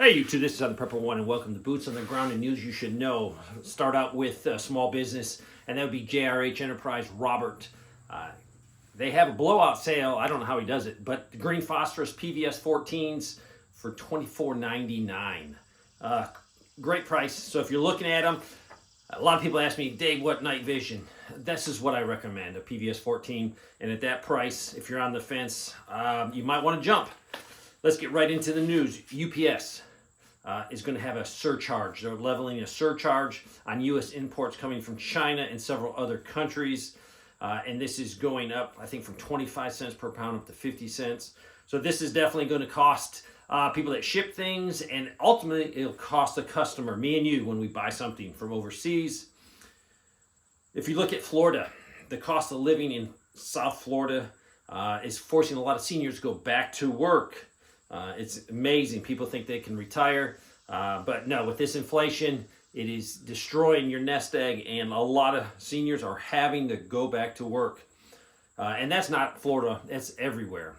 Hey YouTube, this is Other Prepper One, and welcome to Boots on the Ground and News You Should Know. Start out with small business, and that would be JRH Enterprise Robert. They have a blowout sale. I don't know how he does it, but the Green Phosphorus PVS14s for $24.99. Great price. So if you're looking at them, a lot of people ask me, Dave, what night vision? This is what I recommend, a PVS14, and at that price, if you're on the fence, you might want to jump. Let's get right into the news. UPS is going to have a surcharge. They're leveling a surcharge on U.S. imports coming from China and several other countries. And this is going up, I think, from 25 cents per pound up to 50 cents. So this is definitely going to cost people that ship things, and ultimately it'll cost the customer, me and you, when we buy something from overseas. If you look at Florida, the cost of living in South Florida is forcing a lot of seniors to go back to work. It's amazing. People think they can retire, but no, with this inflation, it is destroying your nest egg, and a lot of seniors are having to go back to work. And that's not Florida, that's everywhere.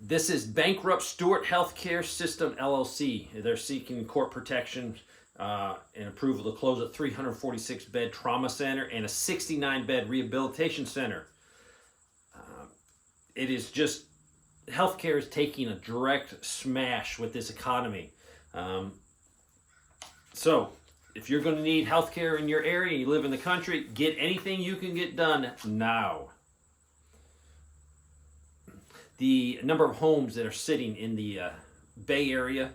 This is bankrupt Stewart Healthcare System, LLC. They're seeking court protection and approval to close a 346-bed trauma center and a 69-bed rehabilitation center. It is just, healthcare is taking a direct smash with this economy. So if you're going to need healthcare in your area and you live in the country, get anything you can get done now. The number of homes that are sitting in the Bay Area,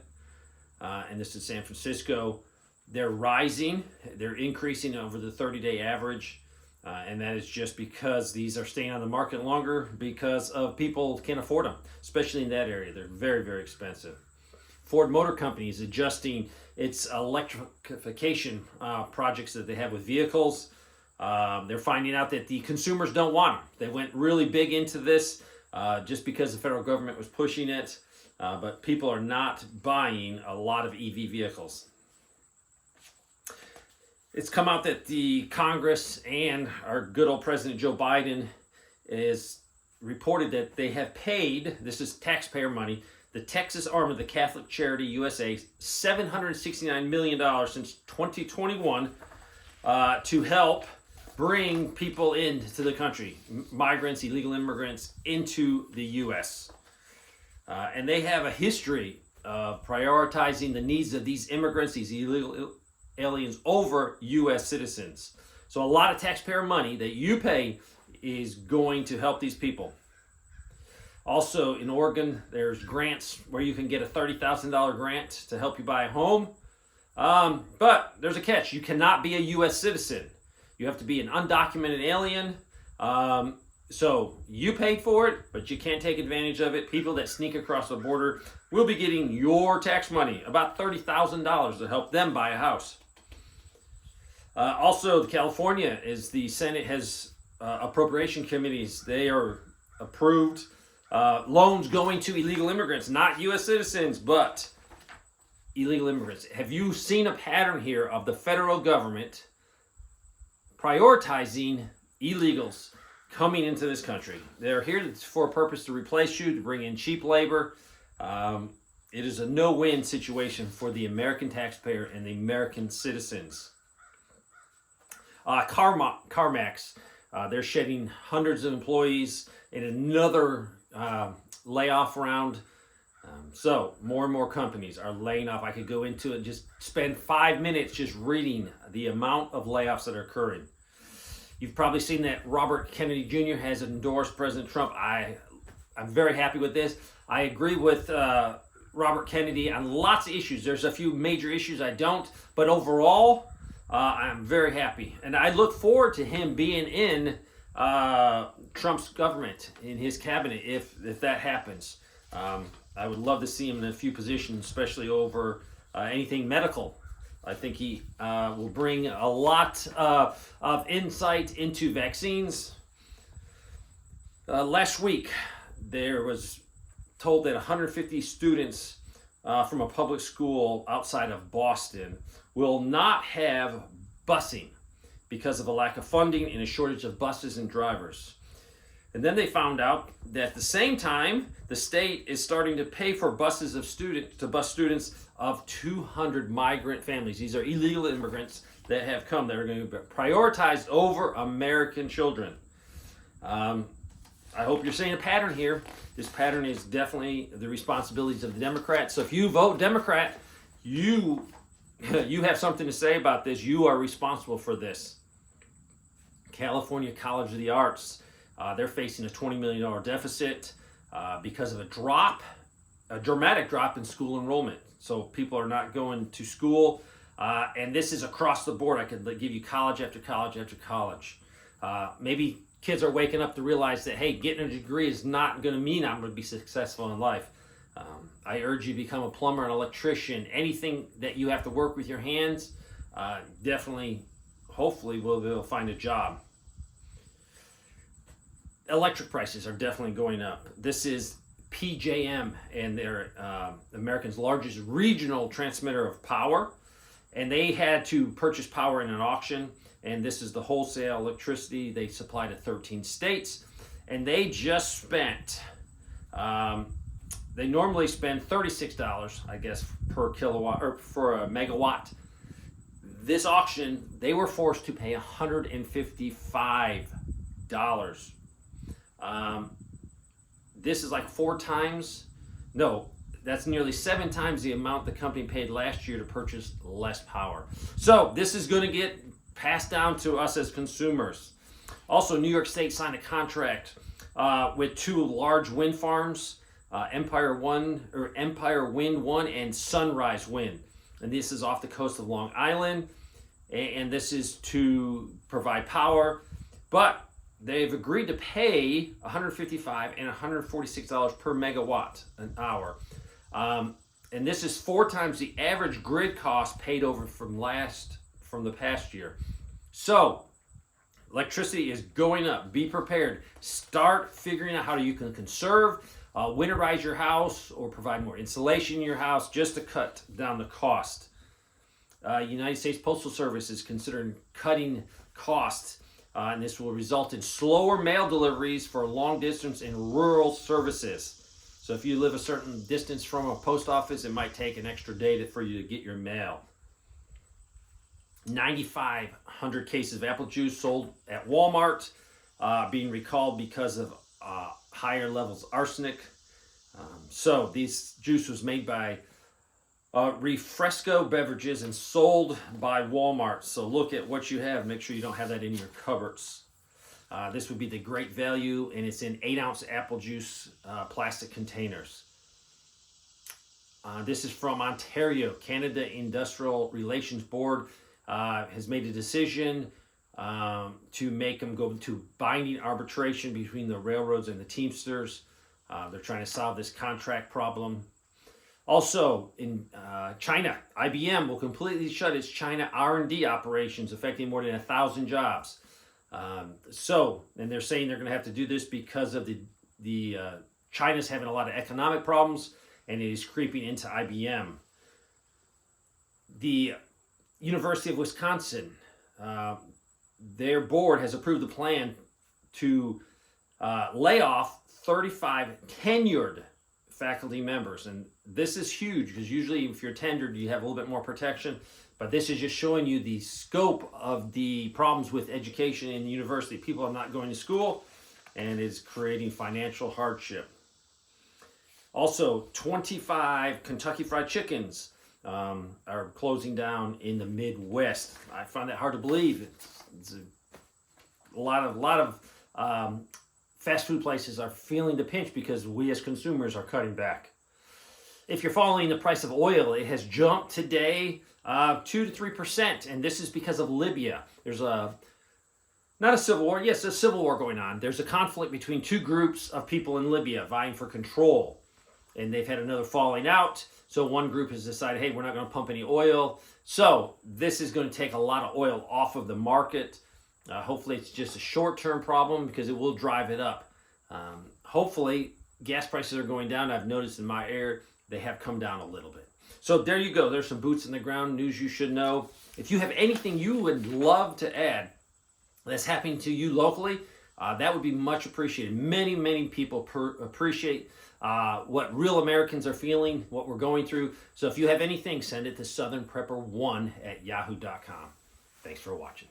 and this is San Francisco, they're rising. They're increasing over the 30-day average. And that is just because these are staying on the market longer because of people can't afford them, especially in that area. They're very, very expensive. Ford Motor Company is adjusting its electrification projects that they have with vehicles. They're finding out that the consumers don't want them. They went really big into this just because the federal government was pushing it, but people are not buying a lot of EV vehicles. It's come out that the Congress and our good old President Joe Biden is reported that they have paid, this is taxpayer money, the Texas arm of the Catholic Charity USA, $769 million since 2021 to help bring people into the country, migrants, illegal immigrants, into the U.S. And they have a history of prioritizing the needs of these immigrants, these illegal aliens, over U.S. citizens. So a lot of taxpayer money that you pay is going to help these people. Also in Oregon, there's grants where you can get a $30,000 grant to help you buy a home. But there's a catch. You cannot be a U.S. citizen. You have to be an undocumented alien. So you paid for it, but you can't take advantage of it. People that sneak across the border will be getting your tax money, about $30,000, to help them buy a house. Also, California is the Senate has appropriation committees. They are approved loans going to illegal immigrants, not U.S. citizens, but illegal immigrants. Have you seen a pattern here of the federal government prioritizing illegals coming into this country? They're here for a purpose to replace you, to bring in cheap labor. It is a no-win situation for the American taxpayer and the American citizens. CarMax, they're shedding hundreds of employees in another layoff round. So more and more companies are laying off. I could go into it, just spend 5 minutes just reading the amount of layoffs that are occurring. You've probably seen that Robert Kennedy Jr. has endorsed President Trump. I'm very happy with this. I agree with Robert Kennedy on lots of issues. There's a few major issues I don't, but overall, I'm very happy. And I look forward to him being in Trump's government, in his cabinet, if that happens. I would love to see him in a few positions, especially over anything medical. I think he will bring a lot of insight into vaccines. Last week, there was told that 150 students from a public school outside of Boston will not have busing because of a lack of funding and a shortage of buses and drivers. And then they found out that at the same time, the state is starting to pay for buses of students to bus students of 200 migrant families. These are illegal immigrants that have come that are going to be prioritized over American children. I hope you're seeing a pattern here. This pattern is definitely the responsibilities of the Democrats. So if you vote Democrat, you have something to say about this. You are responsible for this. California College of the Arts, they're facing a $20 million deficit because of a dramatic drop in school enrollment. So people are not going to school, and this is across the board. I could give you college after college after college. Maybe kids are waking up to realize that, hey, getting a degree is not going to mean I'm going to be successful in life. I urge you to become a plumber, an electrician, anything that you have to work with your hands. Definitely, hopefully, we'll be able to find a job. Electric prices are definitely going up. This is PJM, and they're America's largest regional transmitter of power. And they had to purchase power in an auction. And this is the wholesale electricity they supply to 13 states. And they just spent, they normally spend $36, I guess, per kilowatt or for a megawatt. This auction, they were forced to pay $155. This is like 4 times, no, that's nearly 7 times the amount the company paid last year to purchase less power. So this is going to get passed down to us as consumers. Also, New York State signed a contract with 2 large wind farms, Empire Wind 1 and Sunrise Wind. And this is off the coast of Long Island. And this is to provide power. But they've agreed to pay $155 and $146 per megawatt an hour. And this is 4 times the average grid cost paid over from the past year. So electricity is going up. Be prepared. Start figuring out how you can conserve, winterize your house, or provide more insulation in your house just to cut down the cost. United States Postal Service is considering cutting costs, and this will result in slower mail deliveries for long distance and rural services. So if you live a certain distance from a post office, it might take an extra day for you to get your mail. 9,500 cases of apple juice sold at Walmart being recalled because of higher levels of arsenic. So this juice was made by Refresco Beverages and sold by Walmart. So look at what you have. Make sure you don't have that in your cupboards. This would be the great value, and it's in 8-ounce apple juice plastic containers. This is from Ontario. Canada Industrial Relations Board has made a decision to make them go to binding arbitration between the railroads and the Teamsters. They're trying to solve this contract problem. Also, in China, IBM will completely shut its China R&D operations, affecting more than 1,000 jobs. And they're saying they're going to have to do this because of the China's having a lot of economic problems, and it is creeping into IBM. The University of Wisconsin, their board has approved a plan to lay off 35 tenured faculty members. And this is huge because usually if you're tenured, you have a little bit more protection. But this is just showing you the scope of the problems with education in the university. People are not going to school, and it's creating financial hardship. Also, 25 Kentucky Fried Chickens are closing down in the Midwest. I find that hard to believe. It's a lot of fast food places are feeling the pinch because we as consumers are cutting back. If you're following the price of oil, it has jumped today 2 to 3%, and this is because of Libya. There's not a civil war. Yes, a civil war going on. There's a conflict between 2 groups of people in Libya vying for control, and they've had another falling out. So one group has decided, hey, we're not going to pump any oil. So this is going to take a lot of oil off of the market. Hopefully it's just a short-term problem because it will drive it up. Hopefully gas prices are going down. I've noticed in my area they have come down a little bit. So there you go. There's some boots on the ground news you should know. If you have anything you would love to add that's happening to you locally, That would be much appreciated. Many people appreciate what real Americans are feeling, what we're going through. So if you have anything, send it to southernprepper1@yahoo.com. Thanks for watching.